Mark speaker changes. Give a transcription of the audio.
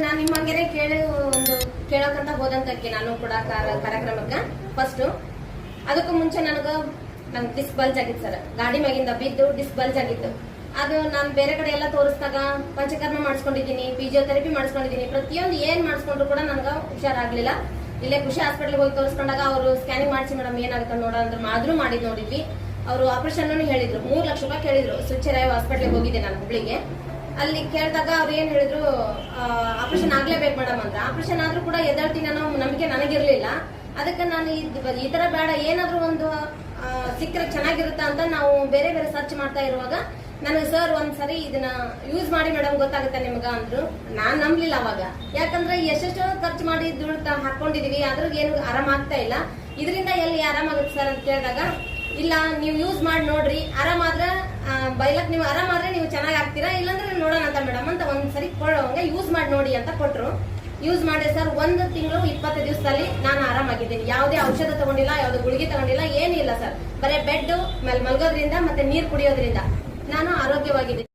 Speaker 1: ನಾನು ನಿಮ್ಮಂಗೆನೆ ಕೇಳೋಕಂತ ಹೋದಂತಕ್ಕೆ ನಾನು ಕೂಡ ಕಾರ್ಯಕ್ರಮಕ್ಕೆ ಫಸ್ಟ್ ಅದಕ್ಕೂ ಮುಂಚೆ ನನ್ ಡಿಸ್ಕ್ ಬಲ್ಜ್ ಆಗಿತ್ತು ಸರ್. ಗಾಡಿ ಮ್ಯಾಗಿಂದ ಬಿದ್ದು ಡಿಸ್ಕ್ ಬಲ್ಜ್ ಆಗಿತ್ತು. ಅದು ನಾನು ಬೇರೆ ಕಡೆ ಎಲ್ಲ ತೋರಿಸಿದಾಗ ಪಂಚಕರ್ಮ ಮಾಡಿಸ್ಕೊಂಡಿದ್ದೀನಿ, ಫಿಸಿಯೋಥೆರಪಿ ಮಾಡಿಸ್ಕೊಂಡಿದ್ದೀನಿ. ಪ್ರತಿಯೊಂದು ಏನ್ ಮಾಡಿಸ್ಕೊಂಡ್ರು ಕೂಡ ನನ್ಗೆ ಹುಷಾರಾಗ್ಲಿಲ್ಲ. ಇಲ್ಲೇ ಖುಷಿ ಹಾಸ್ಪಿಟಲ್ ಹೋಗಿ ತೋರಿಸ್ಕೊಂಡಾಗ ಅವರು ಸ್ಕ್ಯಾನಿಂಗ್ ಮಾಡಿಸಿ ಮೇಡಮ್ ಏನಾಗುತ್ತೆ ನೋಡ ಅಂದ್ರೆ ಆದ್ರೂ ಮಾಡಿದ್ ನೋಡಿದ್ವಿ. ಅವರು ಆಪರೇಷನ್ ಹೇಳಿದ್ರು, 3 ಲಕ್ಷ ರೂಪಾಯಿ ಕೇಳಿದ್ರು. ಸುಚ್ಚರಾಯ್ ಹಾಸ್ಪಿಟಲ್ ಹೋಗಿದ್ದೆ ನಾನು ಹುಬ್ಳಿಗೆ. ಅಲ್ಲಿ ಕೇಳಿದಾಗ ಅವ್ರು ಏನ್ ಹೇಳಿದ್ರು, ಆಪರೇಷನ್ ಆಗ್ಲೇಬೇಕು ಮೇಡಮ್ ಅಂತ. ಆಪರೇಷನ್ ಆದ್ರೂ ಕೂಡ ಎದ್ದೇಳ್ತೀನಿ ಅನ್ನೋ ನಂಬಿಕೆ ನನಗಿರ್ಲಿಲ್ಲ. ಅದಕ್ಕೆ ನಾನು ಈ ತರ ಬೇಡ, ಏನಾದ್ರೂ ಒಂದು ಸಿಕ್ಕರೆ ಚೆನ್ನಾಗಿರುತ್ತಾ ಅಂತ ನಾವು ಬೇರೆ ಬೇರೆ ಸರ್ಚ್ ಮಾಡ್ತಾ ಇರುವಾಗ ನನಗೆ ಸರ್ ಒಂದ್ಸರಿ ಇದನ್ನ ಯೂಸ್ ಮಾಡಿ ಮೇಡಮ್ ಗೊತ್ತಾಗುತ್ತೆ ನಿಮ್ಗ ಅಂದ್ರು. ನಾನ್ ನಂಬ್ಲಿಲ್ಲ ಅವಾಗ. ಯಾಕಂದ್ರೆ ಎಷ್ಟೆಷ್ಟೋ ಖರ್ಚು ಮಾಡಿ ದುಡ್ಡು ಹಾಕೊಂಡಿದೀವಿ, ಅದ್ರಾಗ ಏನು ಆರಾಮಾಗ್ತಾ ಇಲ್ಲ. ಇದರಿಂದ ಎಲ್ಲಿ ಆರಾಮಾಗುತ್ತೆ ಸರ್ ಅಂತ ಕೇಳಿದಾಗ, ಇಲ್ಲ ನೀವು ಯೂಸ್ ಮಾಡಿ ನೋಡ್ರಿ, ಆರಾಮಾದ್ರ ಬೈಲಕ್ ನೀವು ಆರಾಮಾದ್ರೆ ನೀವು ಚೆನ್ನಾಗಿ ಆಗ್ತೀರಾ, ಇಲ್ಲಾಂದ್ರೆ ನೋಡೋಣ ಅಂತ ಮೇಡಮ್ ಅಂತ ಒಂದ್ಸರಿ ಕೊಡೋಂಗ ಯೂಸ್ ಮಾಡಿ ನೋಡಿ ಅಂತ ಕೊಟ್ರು. ಯೂಸ್ ಮಾಡಿ ಸರ್ 1 ತಿಂಗಳು 20 ದಿವಸದಲ್ಲಿ ನಾನು ಆರಾಮಾಗಿದ್ದೀನಿ. ಯಾವುದೇ ಔಷಧ ತಗೊಂಡಿಲ್ಲ, ಯಾವುದೇ ಗುಳಿಗೆ ತಗೊಂಡಿಲ್ಲ, ಏನಿಲ್ಲ ಸರ್. ಬರೀ ಬೆಡ್ ಮೇಲೆ ಮಲ್ಗೋದ್ರಿಂದ ಮತ್ತೆ ನೀರು ಕುಡಿಯೋದ್ರಿಂದ ನಾನು ಆರೋಗ್ಯವಾಗಿದ್ದೀನಿ.